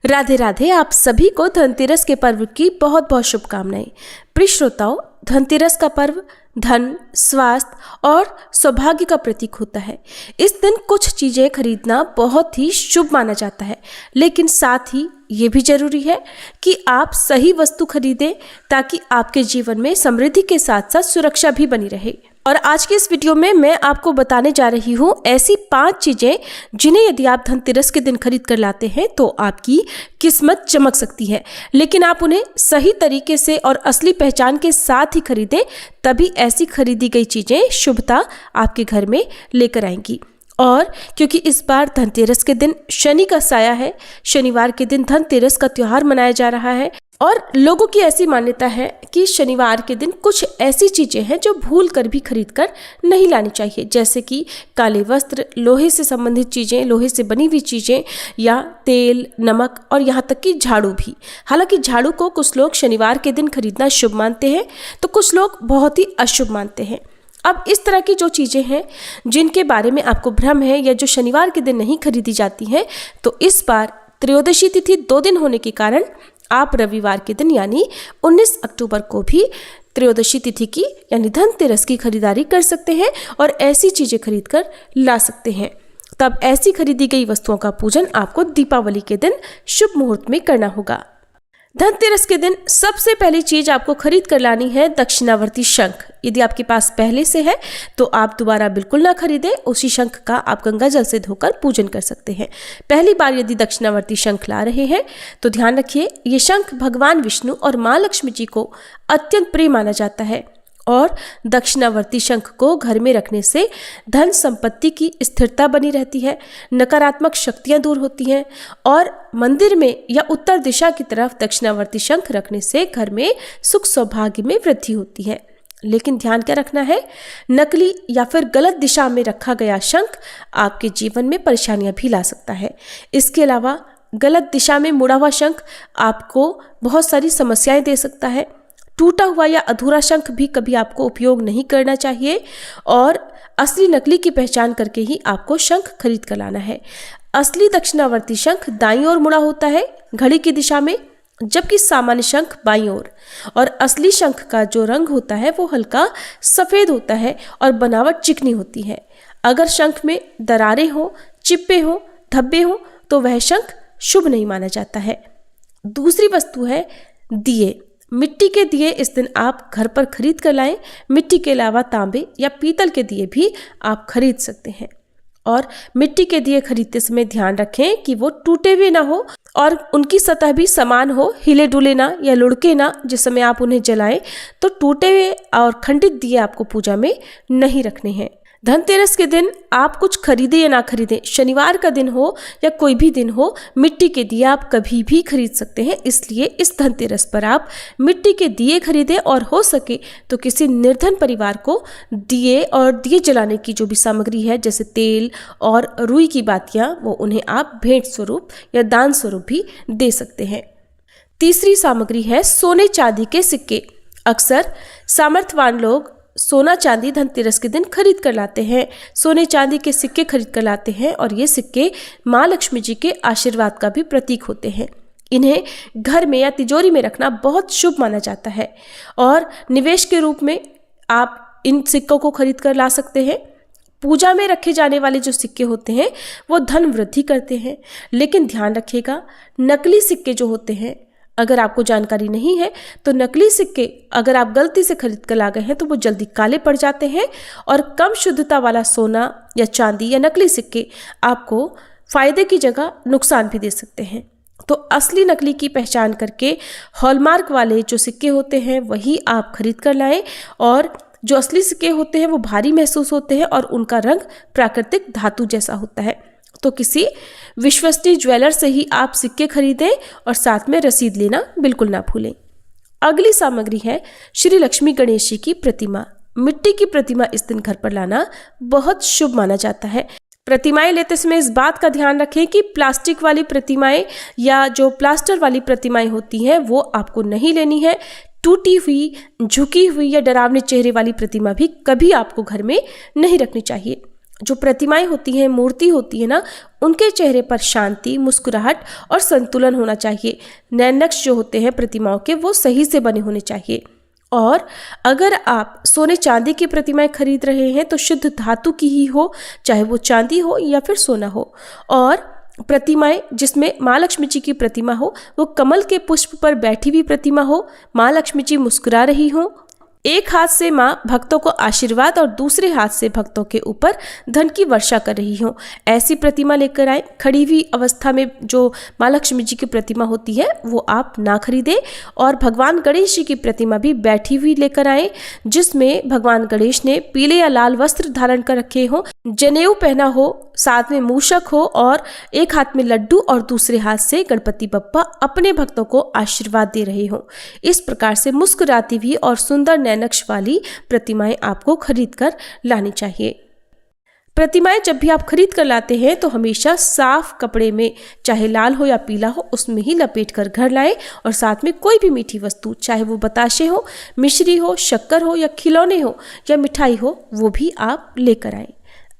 राधे राधे। आप सभी को धनतेरस के पर्व की बहुत बहुत शुभकामनाएं। प्रिय श्रोताओं, धनतेरस का पर्व धन, स्वास्थ्य और सौभाग्य का प्रतीक होता है। इस दिन कुछ चीजें खरीदना बहुत ही शुभ माना जाता है, लेकिन साथ ही ये भी जरूरी है कि आप सही वस्तु खरीदें ताकि आपके जीवन में समृद्धि के साथ साथ सुरक्षा भी बनी रहे। और आज के इस वीडियो में मैं आपको बताने जा रही हूँ ऐसी 5 चीजें जिन्हें यदि आप धनतेरस के दिन खरीद कर लाते हैं तो आपकी किस्मत चमक सकती है, लेकिन आप उन्हें सही तरीके से और असली पहचान के साथ ही खरीदें, तभी ऐसी खरीदी गई चीजें शुभता आपके घर में लेकर आएंगी। और क्योंकि इस बार धनतेरस के दिन शनि का साया है, शनिवार के दिन धनतेरस का त्योहार मनाया जा रहा है और लोगों की ऐसी मान्यता है कि शनिवार के दिन कुछ ऐसी चीजें हैं जो भूल कर भी खरीद कर नहीं लानी चाहिए, जैसे कि काले वस्त्र, लोहे से संबंधित चीजें, लोहे से बनी हुई चीजें या तेल, नमक और यहाँ तक कि झाड़ू भी। हालांकि झाड़ू को कुछ लोग शनिवार के दिन खरीदना शुभ मानते हैं तो कुछ लोग बहुत ही अशुभ मानते हैं। अब इस तरह की जो चीज़ें हैं जिनके बारे में आपको भ्रम है या जो शनिवार के दिन नहीं खरीदी जाती हैं, तो इस बार त्रयोदशी तिथि 2 दिन होने के कारण आप रविवार के दिन यानी 19 अक्टूबर को भी त्रयोदशी तिथि की यानी धनतेरस की खरीदारी कर सकते हैं और ऐसी चीज़ें खरीद कर ला सकते हैं। तब ऐसी खरीदी गई वस्तुओं का पूजन आपको दीपावली के दिन शुभ मुहूर्त में करना होगा। धनतेरस के दिन सबसे पहली चीज आपको खरीद कर लानी है दक्षिणावर्ती शंख। यदि आपके पास पहले से है तो आप दोबारा बिल्कुल ना खरीदें, उसी शंख का आप गंगा जल से धोकर पूजन कर सकते हैं। पहली बार यदि दक्षिणावर्ती शंख ला रहे हैं तो ध्यान रखिए, ये शंख भगवान विष्णु और माँ लक्ष्मी जी को अत्यंत प्रिय माना जाता है और दक्षिणावर्ती शंख को घर में रखने से धन संपत्ति की स्थिरता बनी रहती है, नकारात्मक शक्तियां दूर होती हैं और मंदिर में या उत्तर दिशा की तरफ दक्षिणावर्ती शंख रखने से घर में सुख सौभाग्य में वृद्धि होती है। लेकिन ध्यान क्या रखना है, नकली या फिर गलत दिशा में रखा गया शंख आपके जीवन में परेशानियां भी ला सकता है। इसके अलावा गलत दिशा में मुड़ा हुआ शंख आपको बहुत सारी समस्याएं दे सकता है। टूटा हुआ या अधूरा शंख भी कभी आपको उपयोग नहीं करना चाहिए और असली नकली की पहचान करके ही आपको शंख खरीद कर लाना है। असली दक्षिणावर्ती शंख दाईं ओर मुड़ा होता है घड़ी की दिशा में, जबकि सामान्य शंख बाईं ओर। और असली शंख का जो रंग होता है वो हल्का सफेद होता है और बनावट चिकनी होती है। अगर शंख में दरारें हो, चिप्पे हो, धब्बे हो तो वह शंख शुभ नहीं माना जाता है। दूसरी वस्तु है दिए। मिट्टी के दिए इस दिन आप घर पर खरीद कर लाएं। मिट्टी के अलावा तांबे या पीतल के दिए भी आप खरीद सकते हैं और मिट्टी के दिए खरीदते समय ध्यान रखें कि वो टूटे हुए ना हो और उनकी सतह भी समान हो, हिले डुले ना या लुढ़के ना। जिस समय आप उन्हें जलाएं तो टूटे हुए और खंडित दिए आपको पूजा में नहीं रखने हैं। धनतेरस के दिन आप कुछ खरीदें या ना खरीदें, शनिवार का दिन हो या कोई भी दिन हो, मिट्टी के दिए आप कभी भी खरीद सकते हैं। इसलिए इस धनतेरस पर आप मिट्टी के दिए खरीदें और हो सके तो किसी निर्धन परिवार को दिए और दिए जलाने की जो भी सामग्री है जैसे तेल और रुई की बातियां, वो उन्हें आप भेंट स्वरूप या दान स्वरूप भी दे सकते हैं। तीसरी सामग्री है सोने चांदी के सिक्के। अक्सर सामर्थ्यवान लोग सोना चांदी धनतेरस के दिन खरीद कर लाते हैं, सोने चांदी के सिक्के खरीद कर लाते हैं और ये सिक्के माँ लक्ष्मी जी के आशीर्वाद का भी प्रतीक होते हैं। इन्हें घर में या तिजोरी में रखना बहुत शुभ माना जाता है और निवेश के रूप में आप इन सिक्कों को खरीद कर ला सकते हैं। पूजा में रखे जाने वाले जो सिक्के होते हैं वो धन वृद्धि करते हैं, लेकिन ध्यान रखिएगा, नकली सिक्के जो होते हैं, अगर आपको जानकारी नहीं है तो नकली सिक्के अगर आप गलती से खरीद कर ला गए हैं तो वो जल्दी काले पड़ जाते हैं और कम शुद्धता वाला सोना या चांदी या नकली सिक्के आपको फायदे की जगह नुकसान भी दे सकते हैं। तो असली नकली की पहचान करके हॉलमार्क वाले जो सिक्के होते हैं वही आप खरीद कर लाएं और जो असली सिक्के होते हैं वो भारी महसूस होते हैं और उनका रंग प्राकृतिक धातु जैसा होता है। तो किसी विश्वसनीय ज्वेलर से ही आप सिक्के खरीदें और साथ में रसीद लेना बिल्कुल ना भूलें। अगली सामग्री है श्री लक्ष्मी गणेश जी की प्रतिमा। मिट्टी की प्रतिमा इस दिन घर पर लाना बहुत शुभ माना जाता है। प्रतिमाएं लेते समय इस बात का ध्यान रखें कि प्लास्टिक वाली प्रतिमाएं या जो प्लास्टर वाली प्रतिमाएं होती हैं वो आपको नहीं लेनी है। टूटी हुई, झुकी हुई या डरावने चेहरे वाली प्रतिमा भी कभी आपको घर में नहीं रखनी चाहिए। जो प्रतिमाएं होती हैं, मूर्ति होती है ना, उनके चेहरे पर शांति, मुस्कुराहट और संतुलन होना चाहिए। नैनक्स जो होते हैं प्रतिमाओं के, वो सही से बने होने चाहिए। और अगर आप सोने चांदी की प्रतिमाएं खरीद रहे हैं तो शुद्ध धातु की ही हो, चाहे वो चांदी हो या फिर सोना हो। और प्रतिमाएं जिसमें माँ लक्ष्मी जी की प्रतिमा हो, वो कमल के पुष्प पर बैठी हुई प्रतिमा हो, माँ लक्ष्मी जी मुस्कुरा रही हो, एक हाथ से माँ भक्तों को आशीर्वाद और दूसरे हाथ से भक्तों के ऊपर धन की वर्षा कर रही हो, ऐसी प्रतिमा लेकर आए। खड़ी हुई अवस्था में जो माँ लक्ष्मी जी की प्रतिमा होती है वो आप ना खरीदें। और भगवान गणेश जी की प्रतिमा भी बैठी हुई लेकर आए, जिसमें भगवान गणेश ने पीले या लाल वस्त्र धारण कर रखे हो, जनेऊ पहना हो, साथ में मूषक हो और एक हाथ में लड्डू और दूसरे हाथ से गणपति बप्पा अपने भक्तों को आशीर्वाद दे रहे हो। इस प्रकार से मुस्कुराती हुई और सुंदर नैनक्स वाली प्रतिमाएं आपको खरीद कर लानी चाहिए। प्रतिमाएं जब भी आप खरीद कर लाते हैं तो हमेशा साफ कपड़े में, चाहे लाल हो या पीला हो, उसमें ही लपेट कर घर लाएं। और साथ में कोई भी मीठी वस्तु, चाहे वो बताशे हो, मिश्री हो, शक्कर हो या खिलौने हो या मिठाई हो, वो भी आप लेकर आएं।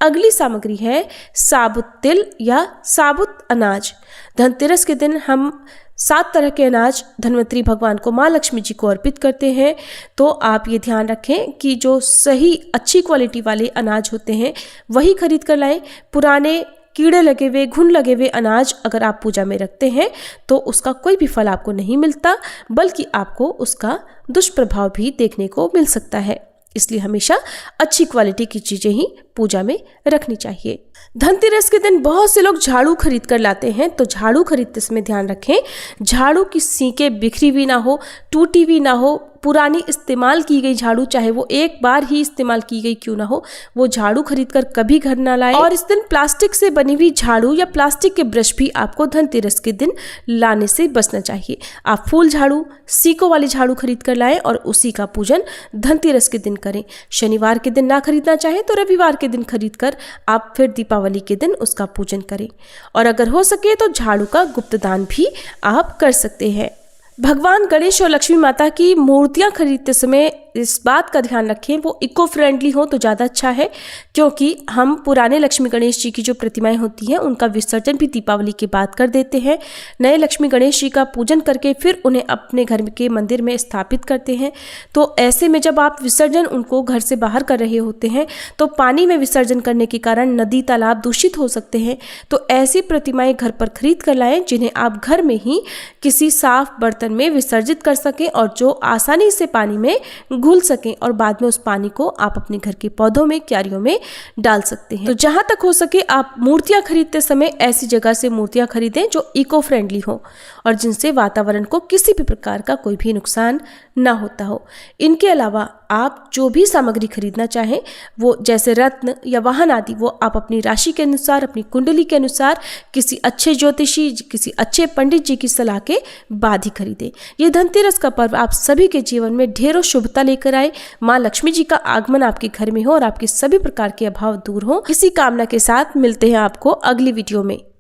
अगली सामग्री है साबुत तिल या साबुत अनाज। धनतेरस के दिन हम 7 तरह के अनाज धन्वंतरी भगवान को, माँ लक्ष्मी जी को अर्पित करते हैं। तो आप ये ध्यान रखें कि जो सही अच्छी क्वालिटी वाले अनाज होते हैं वही खरीद कर लाएं। पुराने कीड़े लगे हुए, घुन लगे हुए अनाज अगर आप पूजा में रखते हैं तो उसका कोई भी फल आपको नहीं मिलता, बल्कि आपको उसका दुष्प्रभाव भी देखने को मिल सकता है। इसलिए हमेशा अच्छी क्वालिटी की चीजें ही पूजा में रखनी चाहिए। धनतेरस के दिन बहुत से लोग झाड़ू खरीद कर लाते हैं, तो झाड़ू खरीदते समय ध्यान रखें झाड़ू की सीकें बिखरी हुई ना हो, टूटी हुई ना हो। पुरानी इस्तेमाल की गई झाड़ू, चाहे वो एक बार ही इस्तेमाल की गई क्यों ना हो, वो झाड़ू खरीदकर कभी घर ना लाएं। और इस दिन प्लास्टिक से बनी हुई झाड़ू या प्लास्टिक के ब्रश भी आपको धनतेरस के दिन लाने से बचना चाहिए। आप फूल झाड़ू, सीकों वाली झाड़ू खरीद कर लाएं और उसी का पूजन धनतेरस के दिन करें। शनिवार के दिन ना खरीदना चाहे तो रविवार के दिन खरीद कर आप फिर दीपावली के दिन उसका पूजन करें। और अगर हो सके तो झाड़ू का गुप्त दान भी आप कर सकते हैं। भगवान गणेश और लक्ष्मी माता की मूर्तियां खरीदते समय इस बात का ध्यान रखें वो इको फ्रेंडली हो तो ज़्यादा अच्छा है, क्योंकि हम पुराने लक्ष्मी गणेश जी की जो प्रतिमाएं होती हैं उनका विसर्जन भी दीपावली के बाद कर देते हैं। नए लक्ष्मी गणेश जी का पूजन करके फिर उन्हें अपने घर के मंदिर में स्थापित करते हैं। तो ऐसे में जब आप विसर्जन उनको घर से बाहर कर रहे होते हैं तो पानी में विसर्जन करने के कारण नदी तालाब दूषित हो सकते हैं। तो ऐसी प्रतिमाएं घर पर खरीद कर लाएं जिन्हें आप घर में ही किसी साफ बर्तन में विसर्जित कर सकें और जो आसानी से पानी में घुल सकें, और बाद में उस पानी को आप अपने घर के पौधों में, क्यारियों में डाल सकते हैं। तो जहां तक हो सके आप मूर्तियां खरीदते समय ऐसी जगह से मूर्तियां खरीदें जो इको फ्रेंडली हो और जिनसे वातावरण को किसी भी प्रकार का कोई भी नुकसान ना होता हो। इनके अलावा आप जो भी सामग्री खरीदना चाहें, वो जैसे रत्न या वाहन आदि, वो आप अपनी राशि के अनुसार, अपनी कुंडली के अनुसार किसी अच्छे ज्योतिषी, किसी अच्छे पंडित जी की सलाह के बाद ही खरीदें। ये धनतेरस का पर्व आप सभी के जीवन में ढेरों शुभता लेकर आए। माँ लक्ष्मी जी का आगमन आपके घर में हो और आपके सभी प्रकार के अभाव दूर हो। इसी कामना के साथ मिलते हैं आपको अगली वीडियो में।